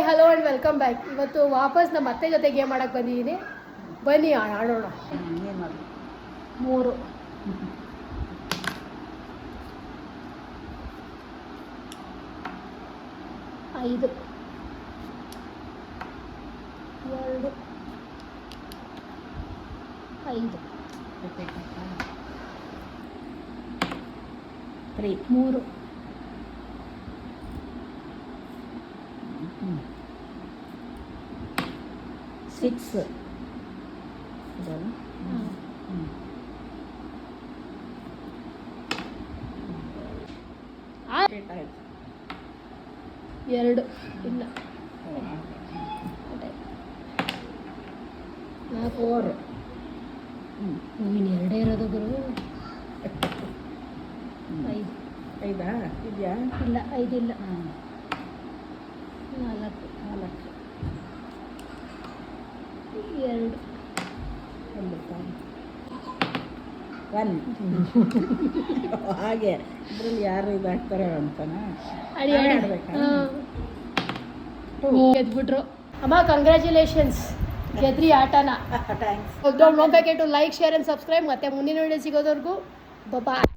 Hello and welcome back. ಇವತ್ತು ವಾಪಸ್ ನಮ್ಮ ಅತ್ತೆ ಜೊತೆ ಗೇಮ್ ಆಡೋಕ್ಕೆ ಬಂದಿದ್ದೀನಿ. ಬನ್ನಿ ಆಡೋಣ. 3 5 2 5 3 6 2 ಇಲ್ಲ 4 ನೀನು ಎರಡೇ ಇರೋದು ಗುರು. 5 ಐದಾ ಇದೆಯಾ? ಇಲ್ಲ 5 ಇಲ್ಲ. 4 2 1 ಹಾಗೆ ಇದ್ರಲ್ಲಿ ಯಾರು ಇದಾಗ್ತಾರೆ ಅಂತನಾ ಗೆದ್ಬಿಟ್ರು. ಅಮ್ಮ ಕಂಗ್ರ್ಯಾಚುಲೇಷನ್ಸ್, ಗೆದ್ರಿ ಆಟನ. Thanks. Don't forget to like, share and subscribe. ಮತ್ತೆ ಮುಂದಿನ ವಿಡಿಯೋ ಸಿಗೋದವರೆಗೂ ಬಾಯ್.